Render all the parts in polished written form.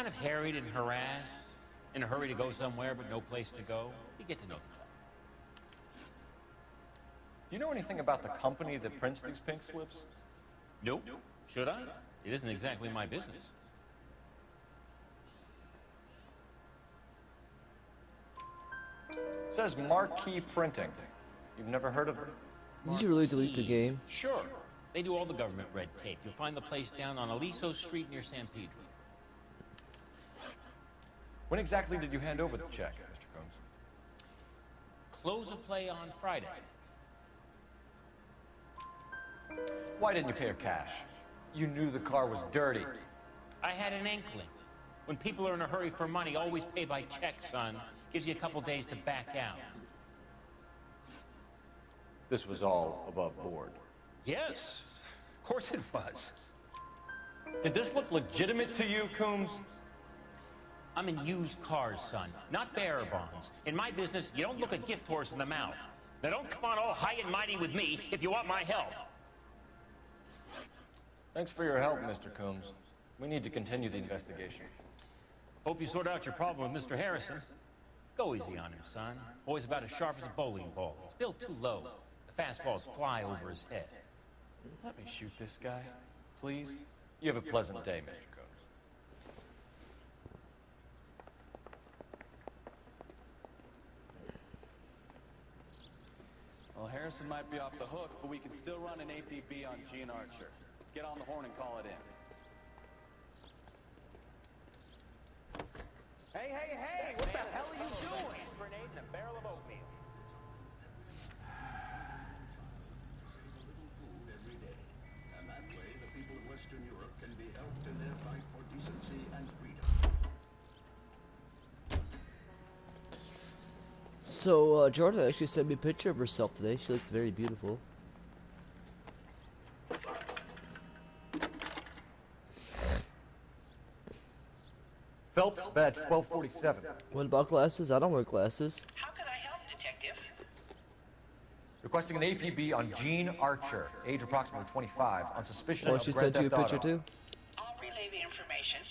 kind of harried and harassed, in a hurry to go somewhere but no place to go. You get to know the type. Do you know anything about the company that prints these pink slips? Nope. Should I? It isn't exactly my business. It says Marquee Printing. You've never heard of them? Did you really delete the game? Sure. They do all the government red tape. You'll find the place down on Aliso Street near San Pedro. When exactly did you hand over the check, Mr. Combs? Close of play on Friday. Why didn't you pay her cash? You knew the car was dirty. I had an inkling. When people are in a hurry for money, always pay by check, son. Gives you a couple days to back out. This was all above board. Yes, of course it was. Did this look legitimate to you, Coombs? I'm in used cars, son, not bearer bonds. In my business, you don't look a gift horse in the mouth. Now don't come on all high and mighty with me if you want my help. Thanks for your help, Mr. Coombs. We need to continue the investigation. Hope you sort out your problem with Mr. Harrison. Go easy on him, son. Boy's about as sharp as a bowling ball. He's built too low. The fastballs fly over his head. Let me shoot this guy, please. You have a pleasant day, Mr. Combs. Well, Harrison might be off the hook, but we can still run an APB on Gene Archer. Get on the horn and call it in. Hey, hey, hey! What the hell are you doing? Grenade and a barrel of oatmeal. Every day. And that way, the people of Western Europe can be helped in their fight for decency and freedom. So, Jordan actually sent me a picture of herself today. She looked very beautiful. Phelps, badge 1247. What about glasses? I don't wear glasses. How can I help, Detective? Requesting an APB on Gene Archer, age approximately 25, on suspicion Oh, of she grand sent you a theft picture auto. too? I'll relay the information.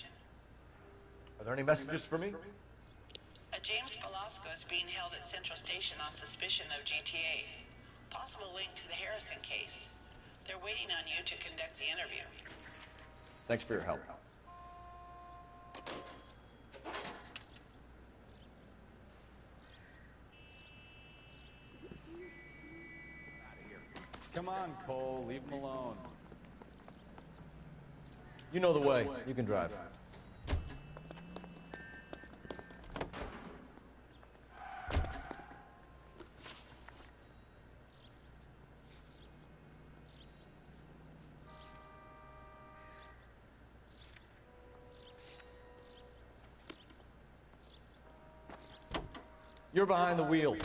Are there any messages for me? A James Velasco is being held at Central Station on suspicion of GTA. Possible link to the Harrison case. They're waiting on you to conduct the interview. Thanks for your help. Come on, Cole. Leave him alone. You know the way. You can drive. You're behind the wheel.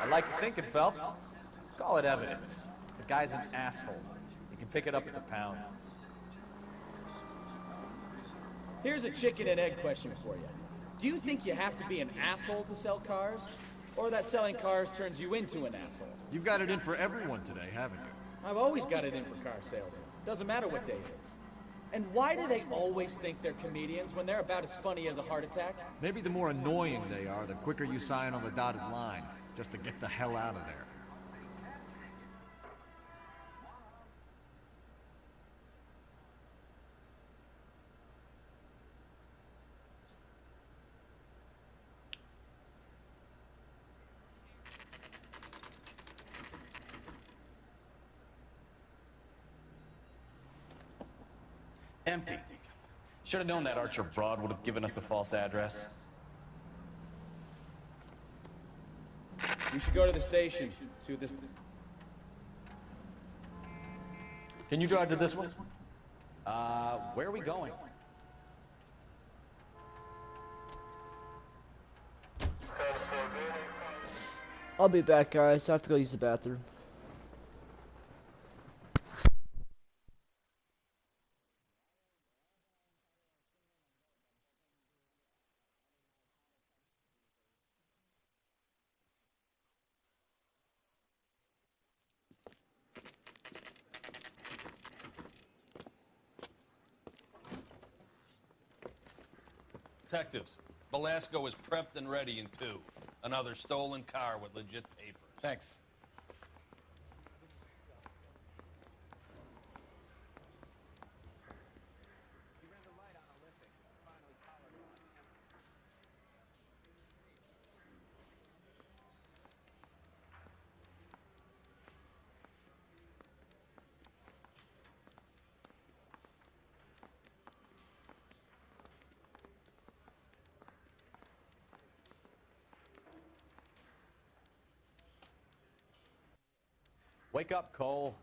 I like your thinking, Phelps. Call it evidence. The guy's an asshole. You can pick it up at the pound. Here's a chicken and egg question for you. Do you think you have to be an asshole to sell cars? Or that selling cars turns you into an asshole? You've got it in for everyone today, haven't you? I've always got it in for car salesmen. Doesn't matter what day it is. And why do they always think they're comedians when they're about as funny as a heart attack? Maybe the more annoying they are, the quicker you sign on the dotted line, just to get the hell out of there. Empty. Should have known that Archer broad would have given us a false address. You should go to the station. See what this... Can you drive to this one? Where are we going? I'll be back, guys. I have to go use the bathroom. Detectives, Belasco is prepped and ready in 2. Another stolen car with legit papers. Thanks. Wake up, Cole.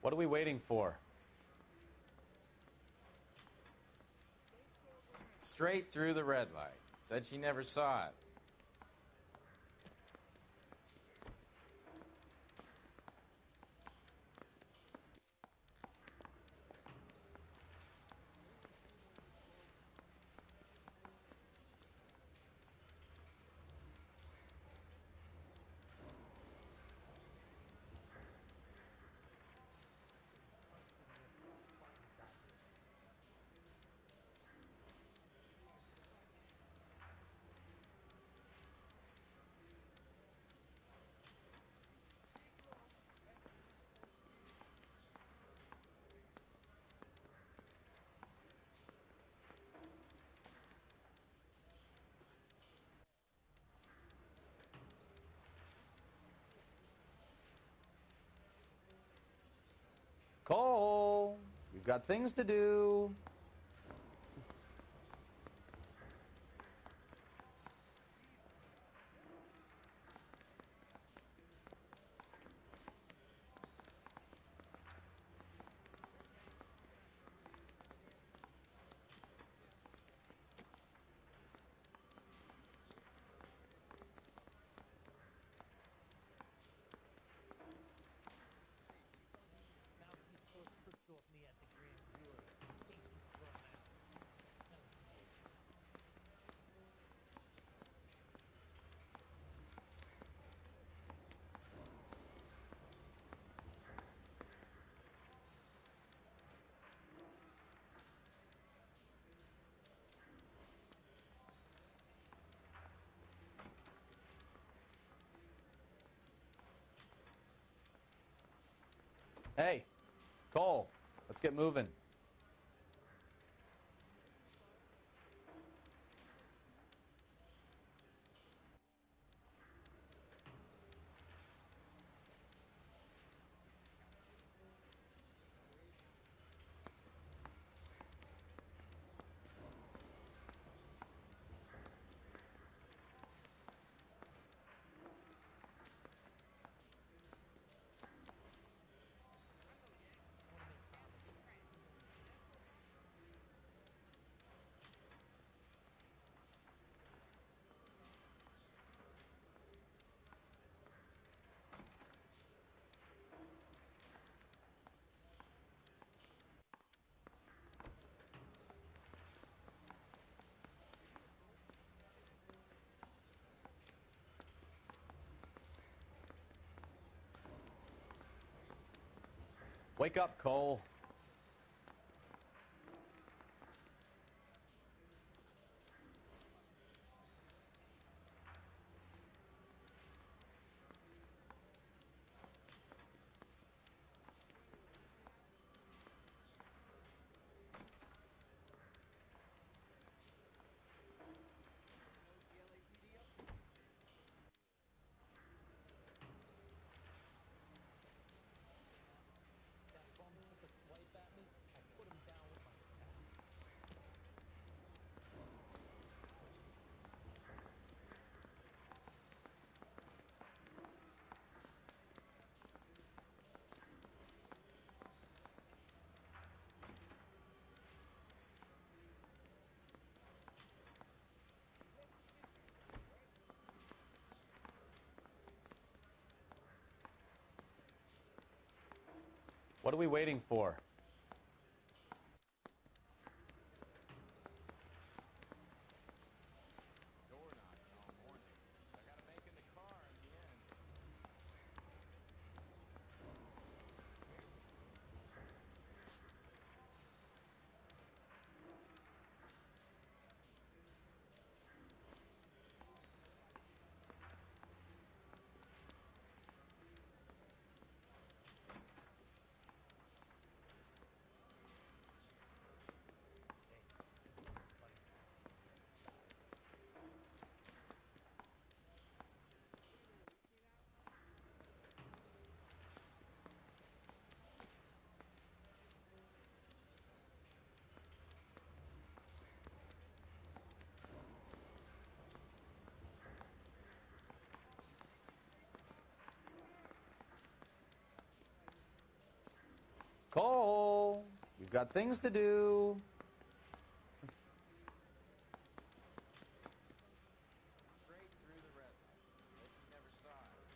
What are we waiting for? Straight through the red light. Said she never saw it. Cole, we've got things to do. Hey, Cole, let's get moving. Wake up, Cole. What are we waiting for? Door knocking all morning. I gotta make in the car in the end. Cole, you've got things to do. Straight through the red light. Said she never saw it.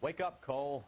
Wake up, Cole.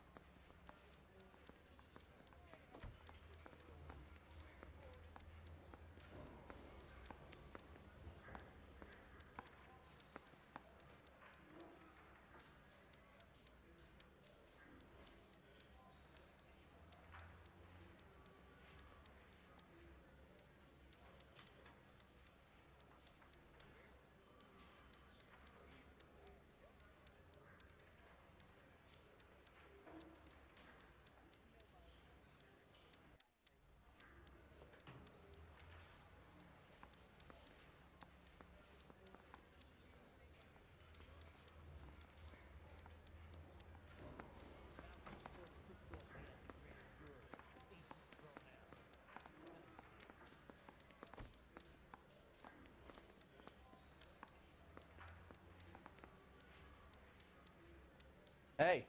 Hey,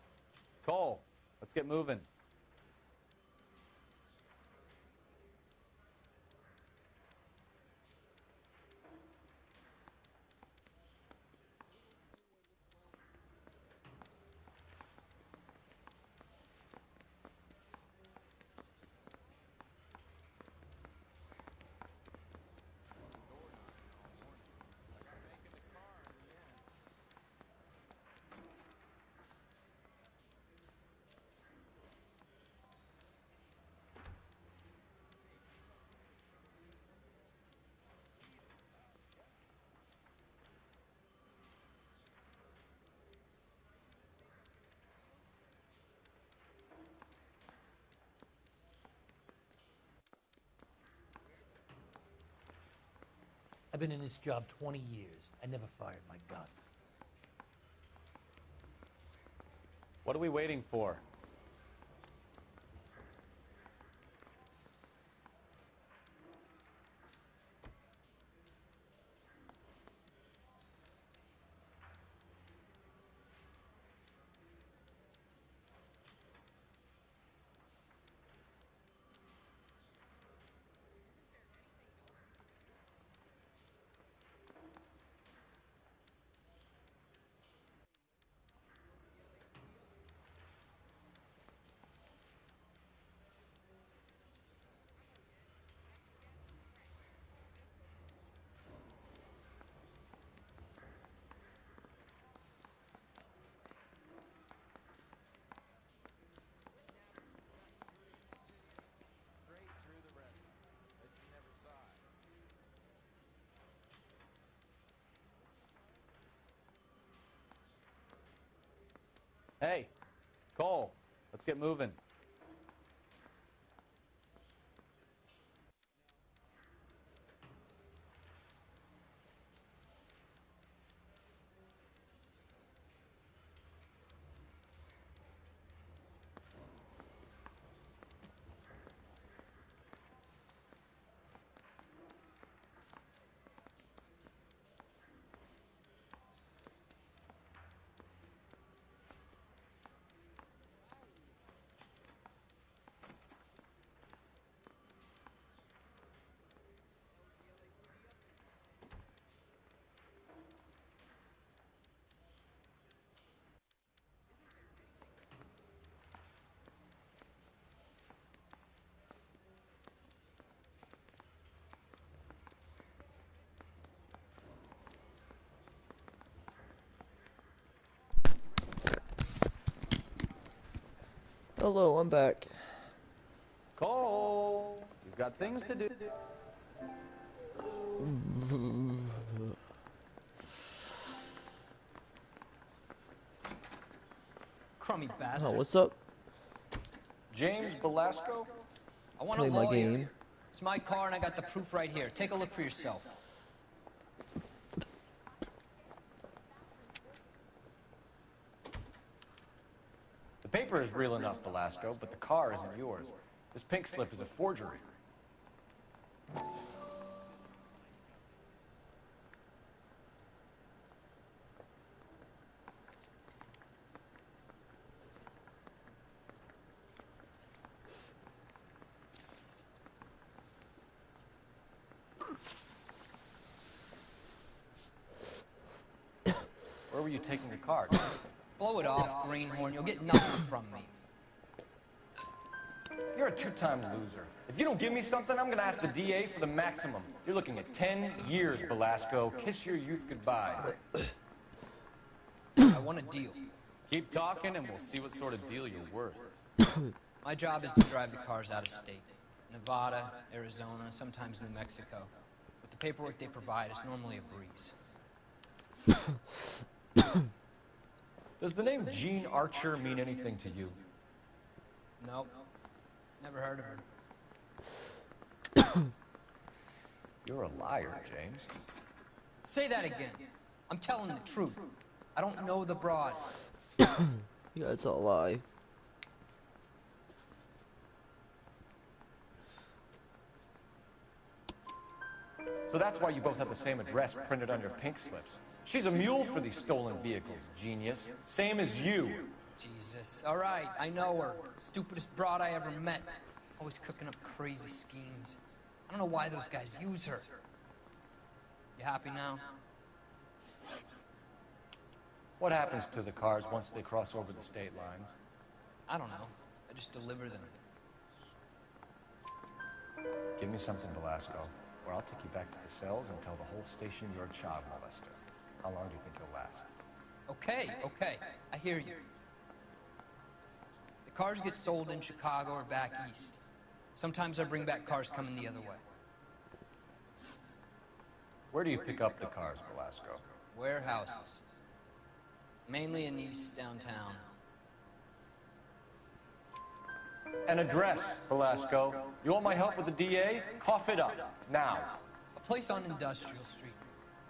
Cole, let's get moving. Door knocking all morning. I gotta make in the car in the end. I've been in this job 20 years. I never fired my gun. What are we waiting for? Straight through the red light. Said she never saw it. Hey, Cole, let's get moving. Hello, I'm back. Cole, you've got things to do. Crummy Oh, bastard. what's up? James Belasco? I want Play a my lawyer. game. It's my car and I got the proof right here. Take a look for yourself. The paper is real enough, Belasco, but the car isn't yours. This pink slip is a forgery. Where were you taking the car? Blow it off, greenhorn. You'll get nothing from me. You're a two-time loser. If you don't give me something, I'm gonna ask the DA for the maximum. You're looking at 10 years, Belasco. Kiss your youth goodbye. I want a deal. Keep talking and we'll see what sort of deal you're worth. My job is to drive the cars out of state. Nevada, Arizona, sometimes New Mexico. With the paperwork they provide, it's normally a breeze. Does the name Gene Archer mean anything to you? Nope. Never heard of her. You're a liar, James. Say that again. I'm telling the truth. I don't know the broad. Yeah, it's a lie. So that's why you both have the same address printed on your pink slips. She's a mule for these stolen vehicles, genius. Same as you. Jesus. All right, I know her. Stupidest broad I ever met. Always cooking up crazy schemes. I don't know why those guys use her. You happy now? What happens to the cars once they cross over the state lines? I don't know. I just deliver them. Give me something, Belasco, or I'll take you back to the cells and tell the whole station you're a child molester. How long do you think you'll last? Okay. I hear you. The cars get sold in Chicago or back east. Sometimes I bring back cars coming the other way. Where do you pick up the cars, Belasco? Warehouses. Mainly in East downtown. An address, Belasco. You want my help with the DA? Cough it up, now. A place on Industrial Street.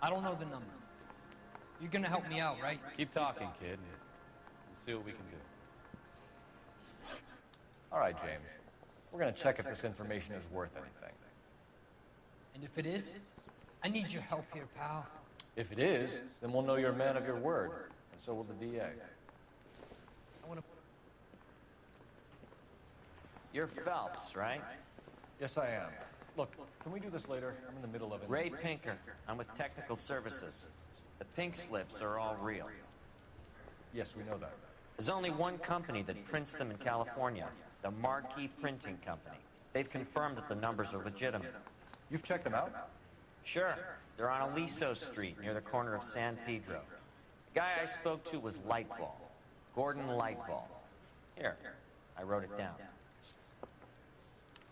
I don't know the number. You're gonna help me out, right? Keep talking, kid. We'll see what we can do. All right, James. We're gonna check if this information is worth anything. And if it is, I need your help here, pal. If it is, then we'll know you're a man of your word, and so will the DA. I wanna... You're Phelps, right? Yes, I am. Look, can we do this later? I'm in the middle of it. Ray Pinker. I'm with Technical Services. The pink slips are all real. Yes, we know that. There's only one company that prints them in California, the Marquee Printing Company. They've confirmed that the numbers are legitimate. You've checked them out? Sure. They're on Aliso Street, near the corner of San Pedro. The guy I spoke to was Lightfall. Gordon Lightfall. Here, I wrote it down.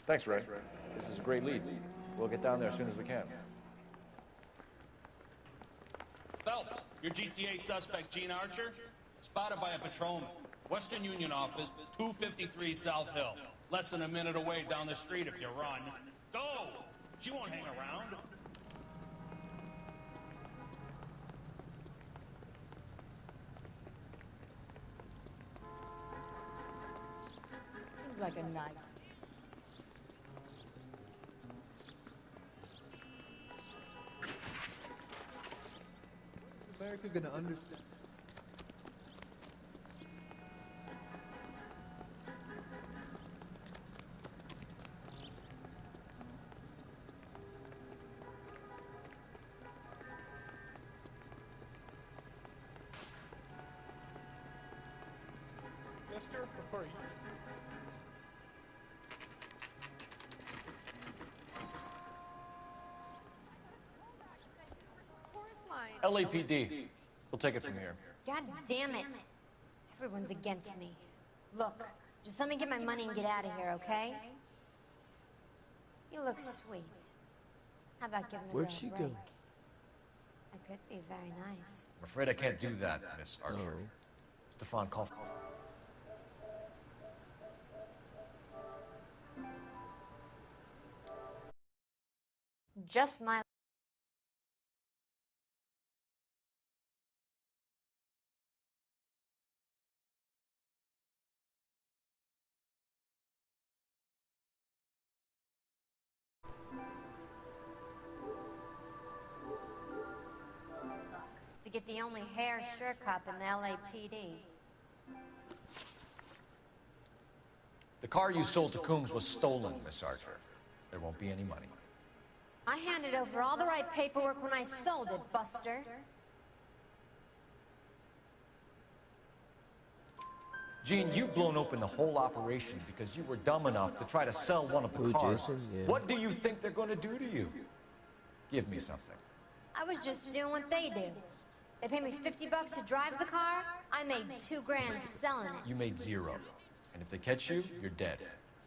Thanks, Ray. This is a great lead. We'll get down there as soon as we can. Phelps, your GTA suspect, Gene Archer, spotted by a patrolman. Western Union office, 253 South Hill. Less than a minute away down the street if you run. Go! She won't hang around. Seems like a nice... Is America gonna understand? Mister, or you? LAPD. We'll take it from here. God damn it. Everyone's against me. Look, just let me get my money and get out of here, okay? You look sweet. How about giving a Where'd girl a she break? go? That could be very nice. I'm afraid I can't do that, Miss Archer. Oh. Stefan, call. Just my... to get the only hair sure cop in the LAPD. The car you sold to Coombs was stolen, Miss Archer. There won't be any money. I handed over all the right paperwork when I sold it, Buster. Gene, you've blown open the whole operation because you were dumb enough to try to sell one of the Oh, cars. Jason, yeah. What do you think they're going to do to you? Give me something. I was just doing what they do. They paid me $50 to drive the car. I made $2 grand selling it. You made zero. And if they catch you, you're dead.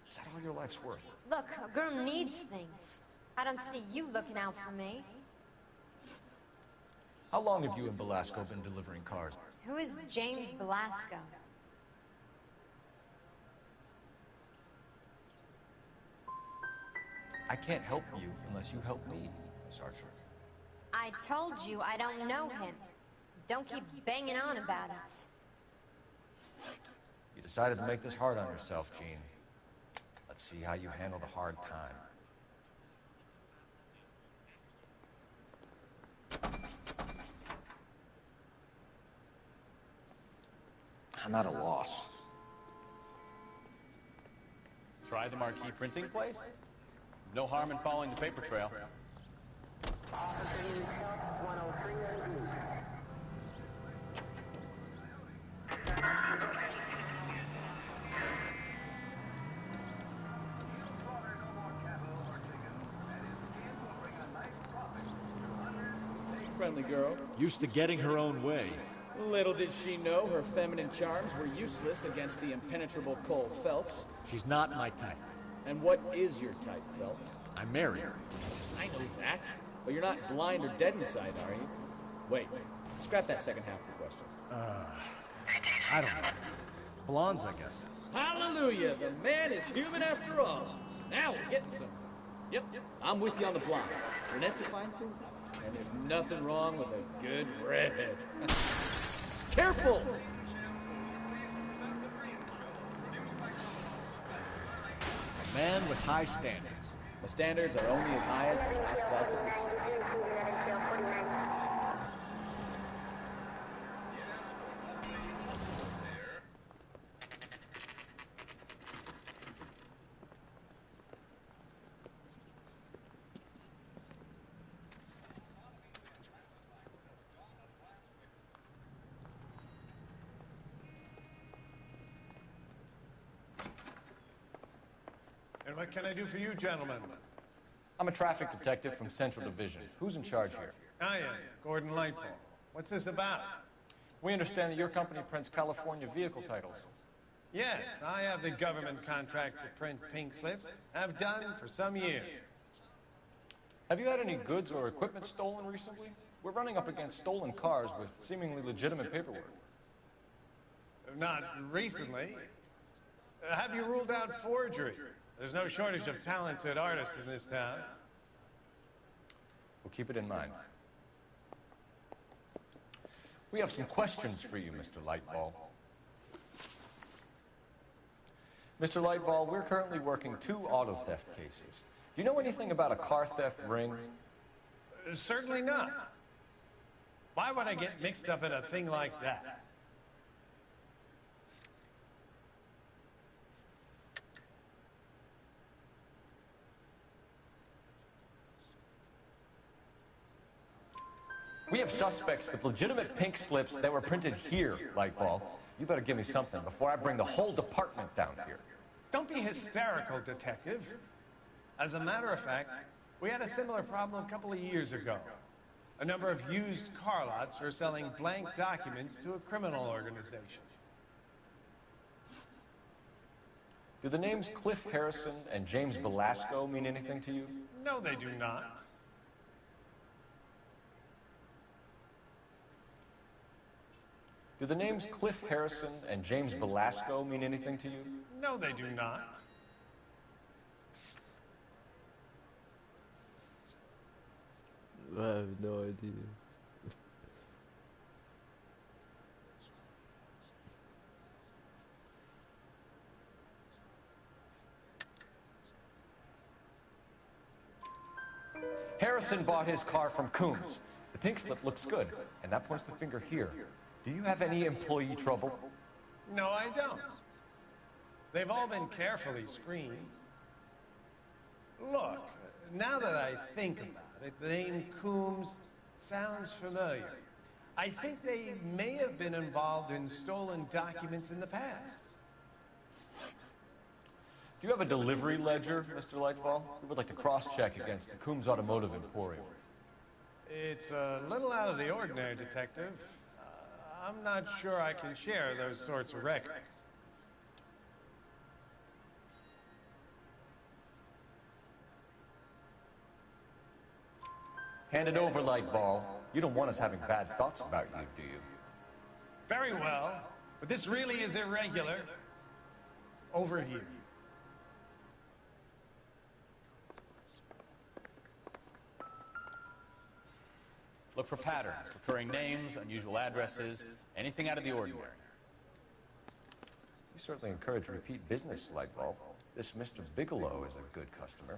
Is that all your life's worth? Look, a girl needs things. I don't see you looking out for me. How long have you and Belasco been delivering cars? Who is James Belasco? I can't help you unless you help me, Miss Archer. I told you I don't know him. Don't keep banging on about it. You decided to make this hard on yourself, Gene. Let's see how you handle the hard time. I'm at a loss. Try the marquee printing place? No harm in following the paper trail. Friendly girl. Used to getting her own way. Little did she know her feminine charms were useless against the impenetrable Cole Phelps. She's not my type. And what is your type, Phelps? I marry her. I know that. But you're not blind or dead inside, are you? Wait, scrap that second half of the question. I don't know. Blondes, I guess. Hallelujah! The man is human after all. Now we're getting somewhere. Yep, I'm with you on the blonde. Brunettes are fine too. And there's nothing wrong with a good redhead. Careful! A man with high standards. The standards are only as high as the last glass of whiskey. And what can I do for you, gentlemen? I'm a traffic detective from Central Division. Who's in charge here? I am, Gordon Lightfall. What's this about? We understand that your company prints California vehicle titles. Yes, I have the government contract to print pink slips. Have done for some years. Have you had any goods or equipment stolen recently? We're running up against stolen cars with seemingly legitimate paperwork. Not recently. Have you ruled out forgery? There's no shortage of talented artists in this town. We'll keep it in mind. We have some questions for you, Mr. Lightball. Mr. Lightball, we're currently working 2 auto theft cases. Do you know anything about a car theft ring? Certainly not. Why would I get mixed up in a thing like that? We have suspects with legitimate pink slips that were printed here, Lightball. You better give me something before I bring the whole department down here. Don't be hysterical, Detective. As a matter of fact, we had a similar problem a couple of years ago. A number of used car lots were selling blank documents to a criminal organization. Do the names Cliff Harrison and James Belasco mean anything to you? No, they do not. Do the names Cliff Harrison and James Belasco mean anything to you? No, they do not. I have no idea. Harrison bought his car from Coombs. The pink slip looks good, and that points the finger here. Do you have any employee trouble? No, I don't. They've all been carefully screened. Look, now that I think about it, the name Coombs sounds familiar. I think they may have been involved in stolen documents in the past. Do you have a delivery ledger, Mr. Lightfall? We would like to cross-check against the Coombs Automotive Emporium. It's a little out of the ordinary, Detective. I'm not sure I can share those sorts of records. Hand it over, Lightball. You don't want us having bad thoughts about you, do you? Very well, but this really is irregular. Over here. Look for patterns, recurring names, unusual addresses, anything out of the ordinary. You certainly encourage repeat business, Lightball. This Mr. Bigelow is a good customer.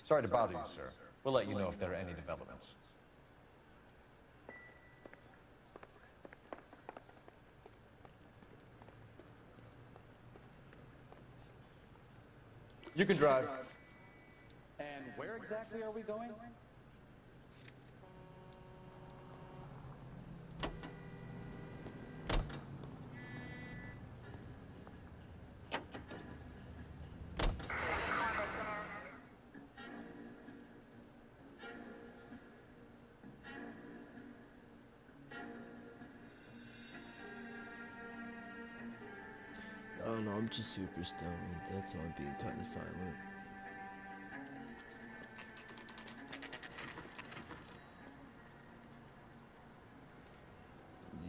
Sorry to bother you, sir. We'll let you know if there are any developments. You can drive. And where exactly are we going? I don't know, I'm just super stoned. That's why I'm being kind of silent.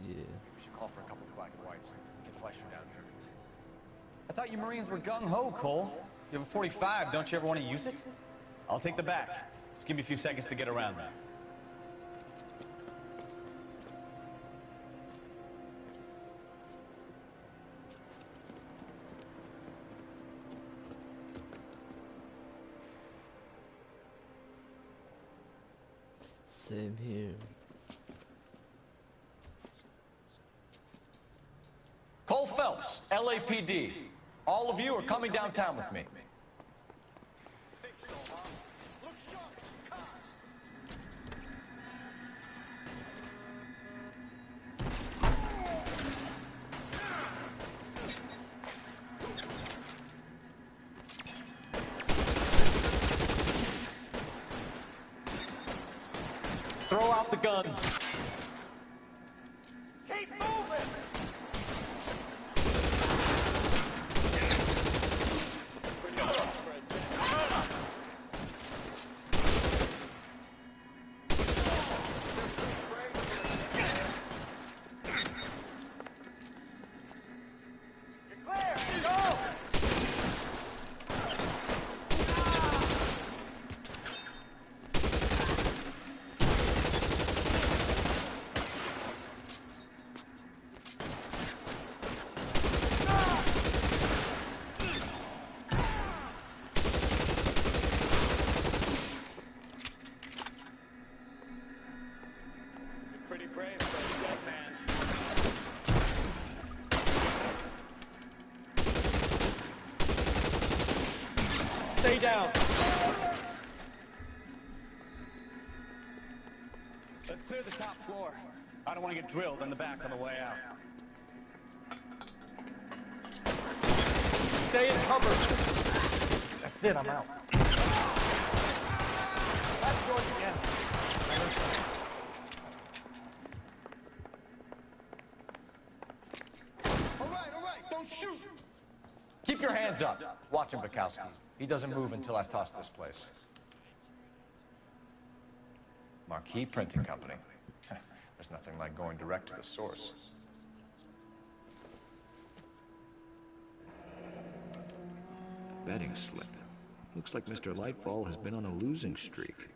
Yeah. We should call for a couple of black and whites. We can flash you down here. I thought you Marines were gung-ho, Cole. You have a 45, don't you ever want to use it? I'll take the back. Just give me a few seconds to get around there. Same here. Cole Phelps, LAPD. All of you are coming downtown with me. Throw out the guns. Keep moving! down. Let's clear the top floor. I don't want to get drilled in the back on the way out. Stay in cover. That's it, I'm out. That's yours again. All right, don't shoot. Keep your hands up. Watch him, Bukowski. He doesn't move until I've tossed this place. Marquee Printing Company. There's nothing like going direct to the source. Betting slip. Looks like Mr. Lightfall has been on a losing streak.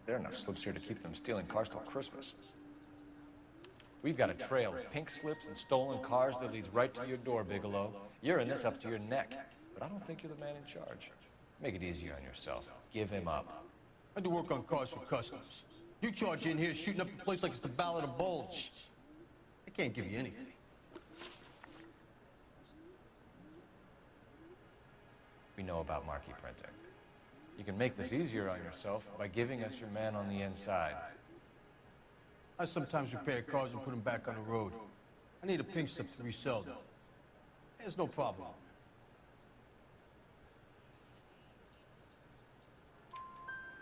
There are enough slips here to keep them stealing cars till Christmas. We've got a trail of pink slips and stolen cars that leads right to your door, Bigelow. You're in this up to your neck, but I don't think you're the man in charge. Make it easier on yourself. Give him up. I do work on cars for customs. You charge in here shooting up the place like it's the Ballad of Bulge. I can't give you anything. We know about marquee printing. You can make this easier on yourself by giving us your man on the inside. I sometimes repair cars and put them back on the road. I need a pink slip to resell them. There's no problem.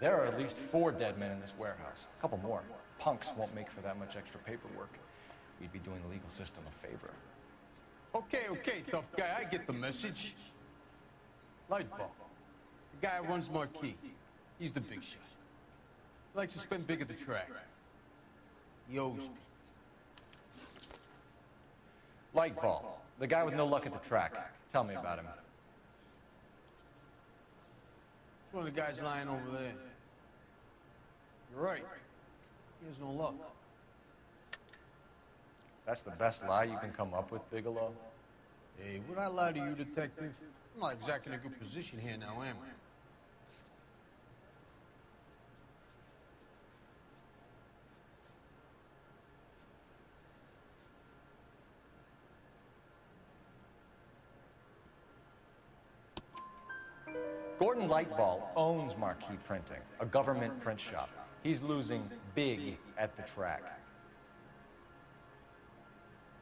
There are at least 4 dead men in this warehouse. A couple more. Punks won't make for that much extra paperwork. We'd be doing the legal system a favor. Okay, tough guy, I get the message. Lightfall, the guy who runs Marquee. He's the big shot. He likes to spend big at the track. He owes me. Lightfall, the guy with no luck at the track. Tell me about him. It's one of the guys lying over there. You're right. He has no luck. That's the best lie you can come up with, Bigelow? Hey, would I lie to you, detective? I'm not exactly in a good position here now, am I? Gordon Lightball owns Marquee Printing, a government print shop. He's losing big at the track.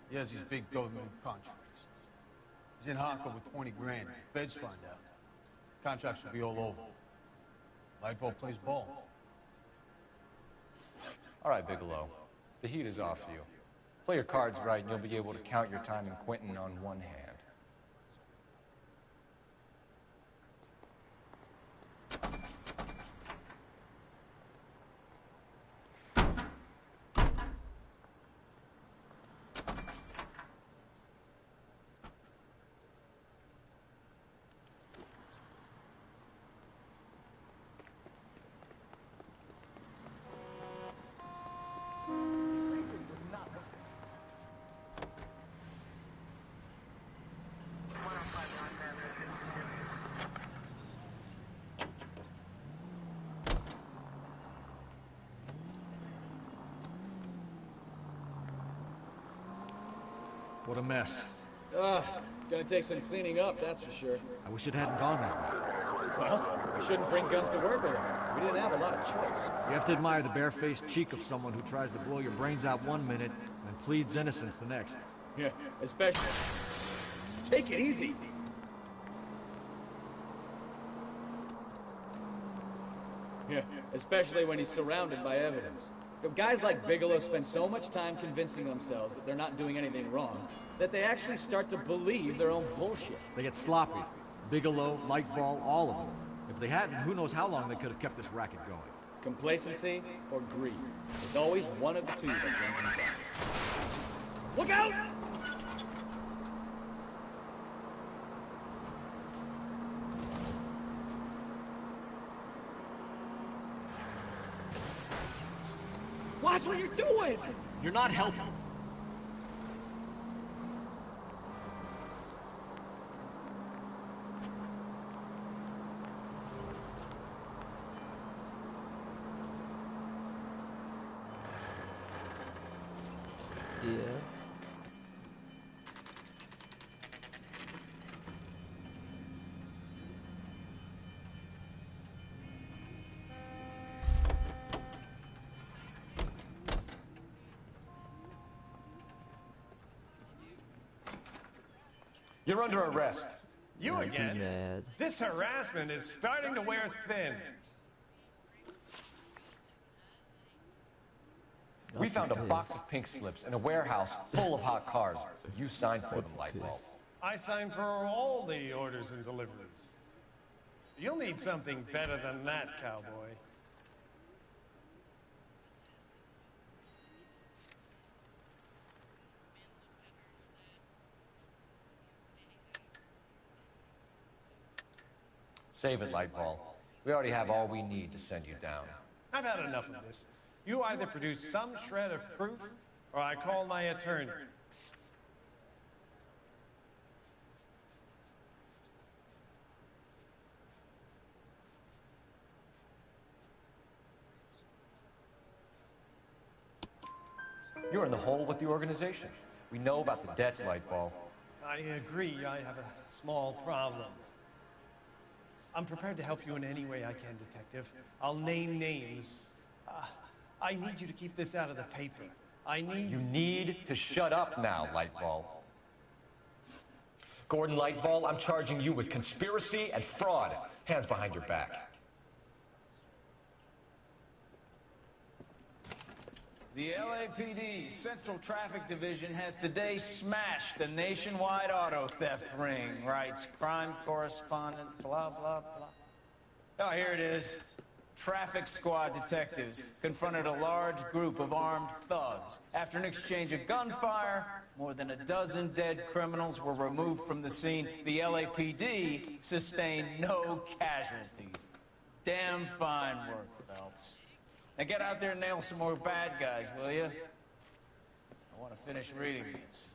He has these big government contracts. He's in hock over 20 grand. If the feds find out, contracts will be all over. Lightball plays ball. All right, Bigelow. The heat is off you. Play your cards right and you'll be able to count your time in Quentin on one hand. What a mess. Gonna take some cleaning up, that's for sure. I wish it hadn't gone that way. Well, we shouldn't bring guns to work with them. We didn't have a lot of choice. You have to admire the barefaced cheek of someone who tries to blow your brains out one minute and pleads innocence the next. Yeah, especially... Take it easy. Yeah, especially when he's surrounded by evidence. You know, guys like Bigelow spend so much time convincing themselves that they're not doing anything wrong, that they actually start to believe their own bullshit. They get sloppy. Bigelow, Lightball, all of them. If they hadn't, who knows how long they could have kept this racket going. Complacency or greed. It's always one of the two that brings them down. Look out! Watch what you're doing! You're not helping. You're under arrest. You I'd be again? mad. This harassment is starting to wear thin. We found a box of pink slips in a warehouse full of hot cars. You signed for them, Lightbulb. I signed for all the orders and deliveries. You'll need something better than that, cowboy. Save it, Lightbulb. We already have all we need to send you down. I've had enough of this. You either produce some shred of proof, or I call my attorney. You're in the hole with the organization. We know about the debts, Lightbulb. I agree, I have a small problem. I'm prepared to help you in any way I can, Detective. I'll name names. I need you to keep this out of the paper. You need to shut up now, Lightbulb. Gordon Lightbulb, I'm charging you with conspiracy and fraud. Hands behind your back. The LAPD Central Traffic Division has today smashed a nationwide auto theft ring, writes crime correspondent, blah, blah, blah. Oh, here it is. Traffic squad detectives confronted a large group of armed thugs. After an exchange of gunfire, more than a dozen dead criminals were removed from the scene. The LAPD sustained no casualties. Damn fine work, Phelps. Now get out there and nail some more bad guys, will you? I want to finish reading this.